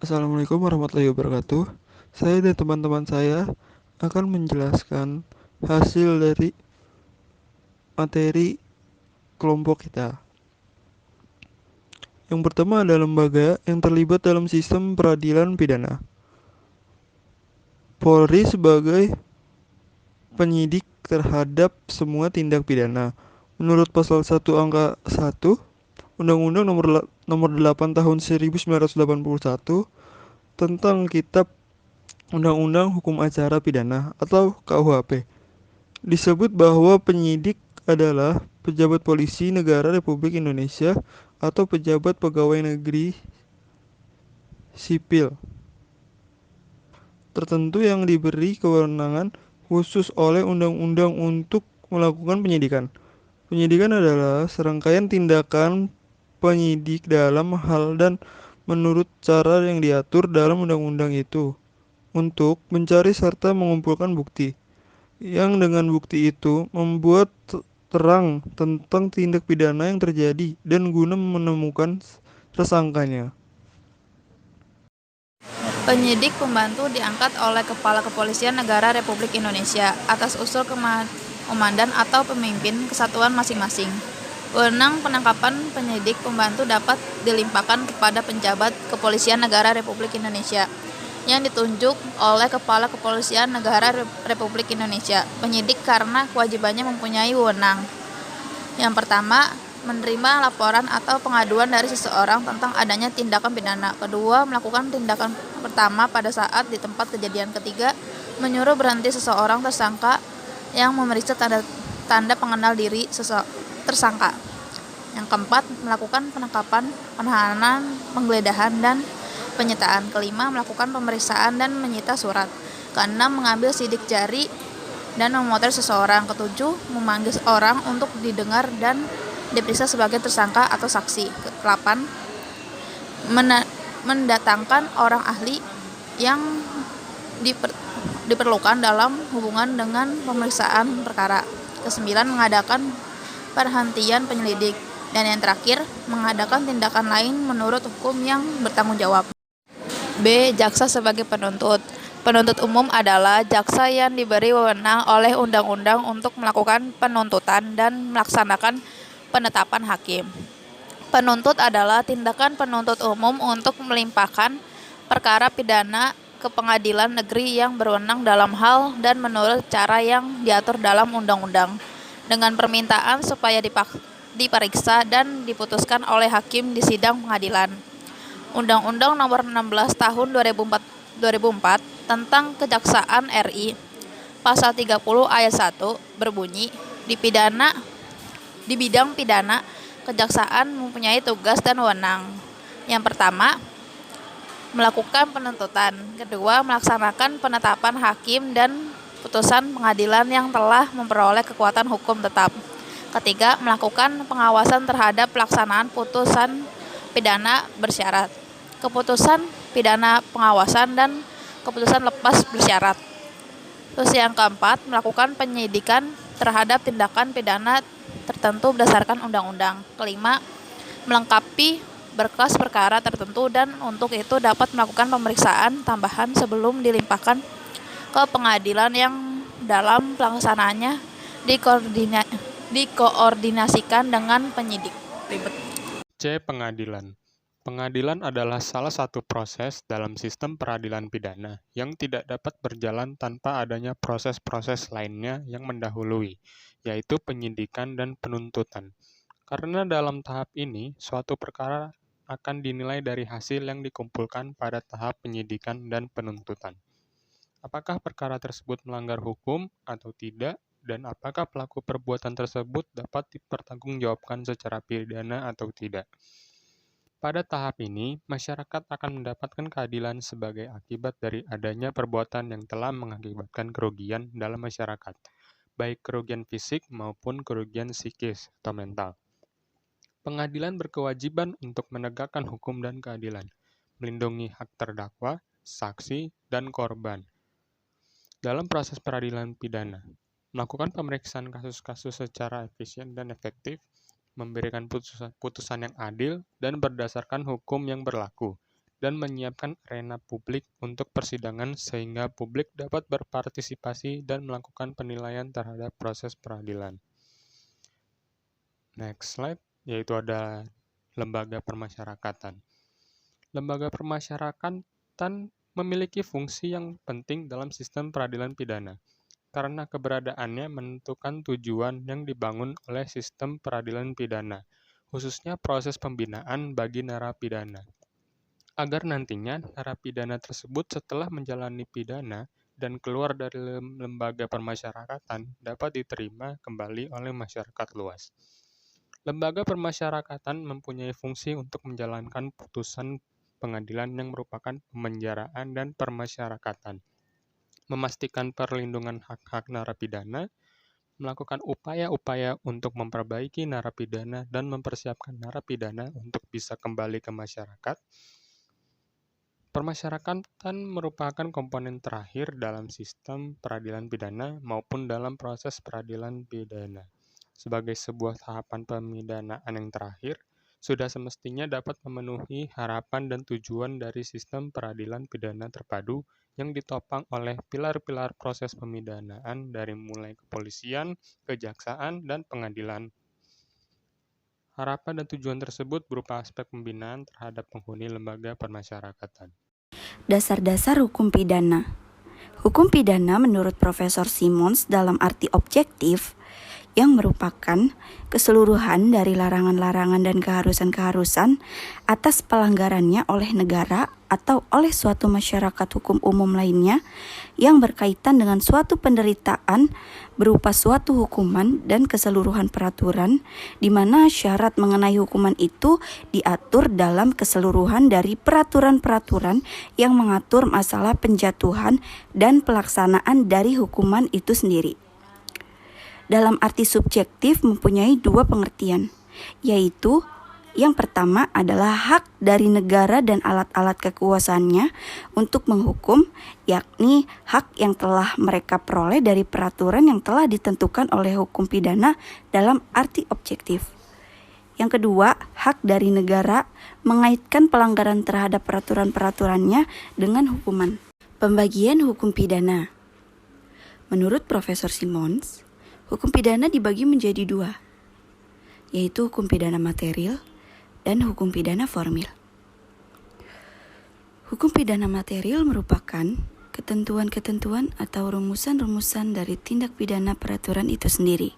Assalamualaikum warahmatullahi wabarakatuh. Saya dan teman-teman saya akan menjelaskan hasil dari materi kelompok kita. Yang pertama adalah lembaga yang terlibat dalam sistem peradilan pidana. Polri sebagai penyidik terhadap semua tindak pidana. Menurut pasal 1 angka 1 Undang-Undang nomor 8 tahun 1981 tentang Kitab Undang-Undang Hukum Acara Pidana atau KUHP. Disebut bahwa penyidik adalah pejabat polisi negara Republik Indonesia atau pejabat pegawai negeri sipil tertentu yang diberi kewenangan khusus oleh undang-undang untuk melakukan penyidikan. Penyidikan adalah serangkaian tindakan penyidik dalam hal dan menurut cara yang diatur dalam undang-undang itu untuk mencari serta mengumpulkan bukti yang dengan bukti itu membuat terang tentang tindak pidana yang terjadi dan guna menemukan tersangkanya. Penyidik pembantu diangkat oleh Kepala Kepolisian Negara Republik Indonesia atas usul komandan atau pemimpin kesatuan masing-masing. Wewenang penangkapan penyidik pembantu dapat dilimpahkan kepada penjabat Kepolisian Negara Republik Indonesia yang ditunjuk oleh Kepala Kepolisian Negara Republik Indonesia. Penyidik karena kewajibannya mempunyai wewenang. Yang pertama, menerima laporan atau pengaduan dari seseorang tentang adanya tindakan pidana. Kedua, melakukan tindakan pertama pada saat di tempat kejadian. Ketiga, menyuruh berhenti seseorang tersangka yang memeriksa tanda pengenal diri tersangka. Yang keempat, melakukan penangkapan, penahanan, penggeledahan, dan penyitaan. Kelima, melakukan pemeriksaan dan menyita surat. Keenam, mengambil sidik jari dan memotret seseorang. Ketujuh, memanggil orang untuk didengar dan diperiksa sebagai tersangka atau saksi. Ke-8, mendatangkan orang ahli yang diperlukan dalam hubungan dengan pemeriksaan perkara. Ke-9, mengadakan perhentian penyelidik. Dan yang terakhir, mengadakan tindakan lain menurut hukum yang bertanggung jawab. B. Jaksa sebagai penuntut. Penuntut umum adalah jaksa yang diberi wewenang oleh undang-undang untuk melakukan penuntutan dan melaksanakan penetapan hakim. Penuntut adalah tindakan penuntut umum untuk melimpahkan perkara pidana ke pengadilan negeri yang berwenang dalam hal dan menurut cara yang diatur dalam undang-undang, dengan permintaan supaya diperiksa dan diputuskan oleh hakim di sidang pengadilan. Undang-Undang Nomor 16 Tahun 2004 tentang Kejaksaan RI, Pasal 30 Ayat 1 berbunyi, di bidang pidana, kejaksaan mempunyai tugas dan wewenang. Yang pertama, melakukan penuntutan. Kedua, melaksanakan penetapan hakim dan putusan pengadilan yang telah memperoleh kekuatan hukum tetap. Ketiga, melakukan pengawasan terhadap pelaksanaan putusan pidana bersyarat, keputusan pidana pengawasan, dan keputusan lepas bersyarat. Terus yang keempat, melakukan penyidikan terhadap tindakan pidana tertentu berdasarkan undang-undang. Kelima, melengkapi berkas perkara tertentu dan untuk itu dapat melakukan pemeriksaan tambahan sebelum dilimpahkan ke pengadilan yang dalam pelaksanaannya dikoordinasikan dengan penyidik. C. Pengadilan. Pengadilan adalah salah satu proses dalam sistem peradilan pidana yang tidak dapat berjalan tanpa adanya proses-proses lainnya yang mendahului, yaitu penyidikan dan penuntutan. Karena dalam tahap ini, suatu perkara akan dinilai dari hasil yang dikumpulkan pada tahap penyidikan dan penuntutan. Apakah perkara tersebut melanggar hukum atau tidak, dan apakah pelaku perbuatan tersebut dapat dipertanggungjawabkan secara pidana atau tidak. Pada tahap ini, masyarakat akan mendapatkan keadilan sebagai akibat dari adanya perbuatan yang telah mengakibatkan kerugian dalam masyarakat, baik kerugian fisik maupun kerugian psikis atau mental. Pengadilan berkewajiban untuk menegakkan hukum dan keadilan, melindungi hak terdakwa, saksi, dan korban. Dalam proses peradilan pidana, melakukan pemeriksaan kasus-kasus secara efisien dan efektif, memberikan putusan yang adil dan berdasarkan hukum yang berlaku, dan menyiapkan arena publik untuk persidangan sehingga publik dapat berpartisipasi dan melakukan penilaian terhadap proses peradilan. Next slide, yaitu ada lembaga permasyarakatan. Lembaga permasyarakatan memiliki fungsi yang penting dalam sistem peradilan pidana, karena keberadaannya menentukan tujuan yang dibangun oleh sistem peradilan pidana, khususnya proses pembinaan bagi narapidana. Agar nantinya narapidana tersebut setelah menjalani pidana dan keluar dari lembaga permasyarakatan dapat diterima kembali oleh masyarakat luas. Lembaga permasyarakatan mempunyai fungsi untuk menjalankan putusan pengadilan yang merupakan pemenjaraan dan permasyarakatan, memastikan perlindungan hak-hak narapidana, melakukan upaya-upaya untuk memperbaiki narapidana dan mempersiapkan narapidana untuk bisa kembali ke masyarakat. Permasyarakatan merupakan komponen terakhir dalam sistem peradilan pidana maupun dalam proses peradilan pidana. Sebagai sebuah tahapan pemidanaan yang terakhir, sudah semestinya dapat memenuhi harapan dan tujuan dari sistem peradilan pidana terpadu yang ditopang oleh pilar-pilar proses pemidanaan dari mulai kepolisian, kejaksaan, dan pengadilan. Harapan dan tujuan tersebut berupa aspek pembinaan terhadap penghuni lembaga permasyarakatan. Dasar-dasar hukum pidana. Hukum pidana menurut Profesor Simons dalam arti objektif yang merupakan keseluruhan dari larangan-larangan dan keharusan-keharusan atas pelanggarannya oleh negara atau oleh suatu masyarakat hukum umum lainnya yang berkaitan dengan suatu penderitaan berupa suatu hukuman dan keseluruhan peraturan di mana syarat mengenai hukuman itu diatur dalam keseluruhan dari peraturan-peraturan yang mengatur masalah penjatuhan dan pelaksanaan dari hukuman itu sendiri. Dalam arti subjektif mempunyai dua pengertian, yaitu yang pertama adalah hak dari negara dan alat-alat kekuasaannya untuk menghukum, yakni hak yang telah mereka peroleh dari peraturan yang telah ditentukan oleh hukum pidana dalam arti objektif. Yang kedua, hak dari negara mengaitkan pelanggaran terhadap peraturan-peraturannya dengan hukuman. Pembagian hukum pidana. Menurut Profesor Simons, hukum pidana dibagi menjadi dua, yaitu hukum pidana material dan hukum pidana formil. Hukum pidana material merupakan ketentuan-ketentuan atau rumusan-rumusan dari tindak pidana peraturan itu sendiri.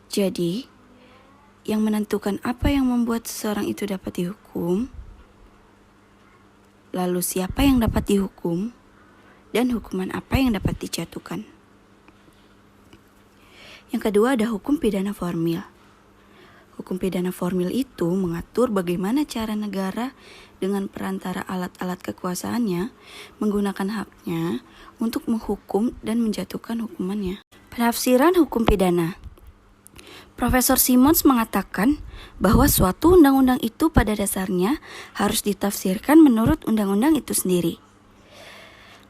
Jadi, yang menentukan apa yang membuat seseorang itu dapat dihukum, lalu siapa yang dapat dihukum, dan hukuman apa yang dapat dijatuhkan. Yang kedua ada hukum pidana formil. Hukum pidana formil itu mengatur bagaimana cara negara dengan perantara alat-alat kekuasaannya menggunakan haknya untuk menghukum dan menjatuhkan hukumannya. Penafsiran hukum pidana. Profesor Simons mengatakan bahwa suatu undang-undang itu pada dasarnya harus ditafsirkan menurut undang-undang itu sendiri.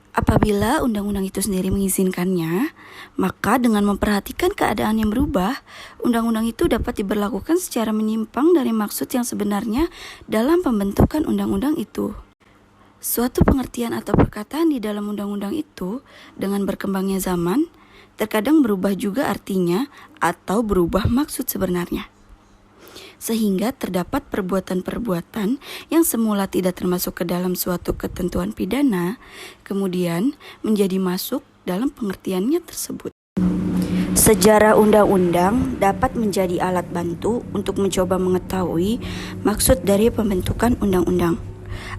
Apabila undang-undang itu sendiri mengizinkannya, maka dengan memperhatikan keadaan yang berubah, undang-undang itu dapat diberlakukan secara menyimpang dari maksud yang sebenarnya dalam pembentukan undang-undang itu. Suatu pengertian atau perkataan di dalam undang-undang itu, dengan berkembangnya zaman, terkadang berubah juga artinya atau berubah maksud sebenarnya. Sehingga terdapat perbuatan-perbuatan yang semula tidak termasuk ke dalam suatu ketentuan pidana, kemudian menjadi masuk dalam pengertiannya tersebut. Sejarah undang-undang dapat menjadi alat bantu untuk mencoba mengetahui maksud dari pembentukan undang-undang.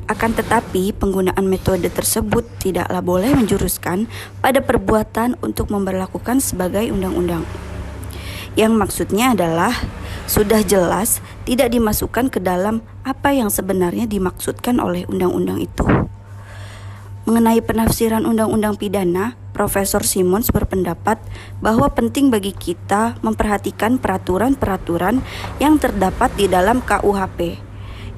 Akan tetapi, penggunaan metode tersebut tidaklah boleh menjuruskan pada perbuatan untuk memberlakukan sebagai undang-undang. Yang maksudnya adalah sudah jelas tidak dimasukkan ke dalam apa yang sebenarnya dimaksudkan oleh undang-undang itu. Mengenai penafsiran undang-undang pidana, Profesor Simons berpendapat bahwa penting bagi kita memperhatikan peraturan-peraturan yang terdapat di dalam KUHP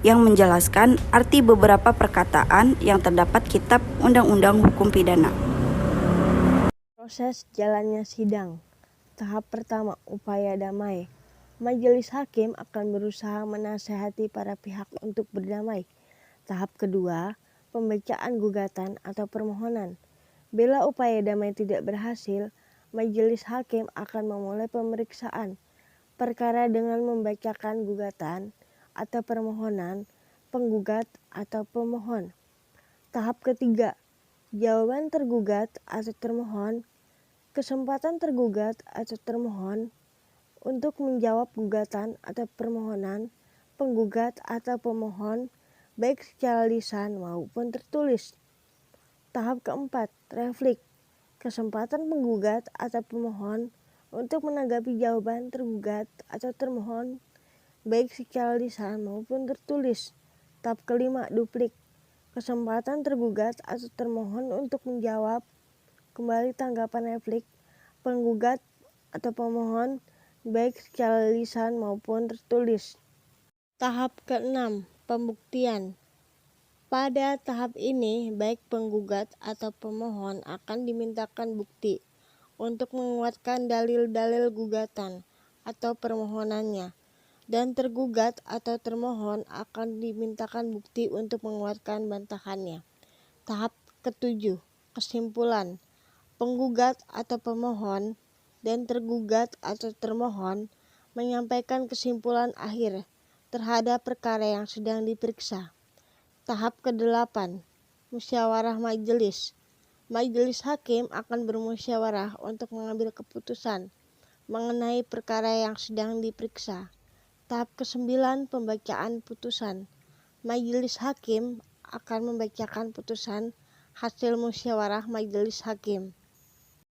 yang menjelaskan arti beberapa perkataan yang terdapat kitab Undang-Undang Hukum Pidana. Proses jalannya sidang. Tahap pertama, upaya damai. Majelis hakim akan berusaha menasihati para pihak untuk berdamai. Tahap kedua, pembacaan gugatan atau permohonan. Bila upaya damai tidak berhasil, majelis hakim akan memulai pemeriksaan perkara dengan membacakan gugatan atau permohonan penggugat atau pemohon. Tahap ketiga, jawaban tergugat atau termohon. Kesempatan tergugat atau termohon untuk menjawab gugatan atau permohonan penggugat atau pemohon baik secara lisan maupun tertulis. Tahap keempat, reflik. Kesempatan penggugat atau pemohon untuk menanggapi jawaban tergugat atau termohon baik secara lisan maupun tertulis. Tahap kelima, duplik. Kesempatan tergugat atau termohon untuk menjawab kembali tanggapan reflik penggugat atau pemohon baik secara lisan maupun tertulis. Tahap keenam, pembuktian. Pada tahap ini, baik penggugat atau pemohon akan dimintakan bukti untuk menguatkan dalil-dalil gugatan atau permohonannya, dan tergugat atau termohon akan dimintakan bukti untuk menguatkan bantahannya. Tahap ketujuh, kesimpulan. Penggugat atau pemohon dan tergugat atau termohon menyampaikan kesimpulan akhir terhadap perkara yang sedang diperiksa. Tahap ke-8, musyawarah majelis. Majelis hakim akan bermusyawarah untuk mengambil keputusan mengenai perkara yang sedang diperiksa. Tahap ke-9, pembacaan putusan. Majelis hakim akan membacakan putusan hasil musyawarah majelis hakim.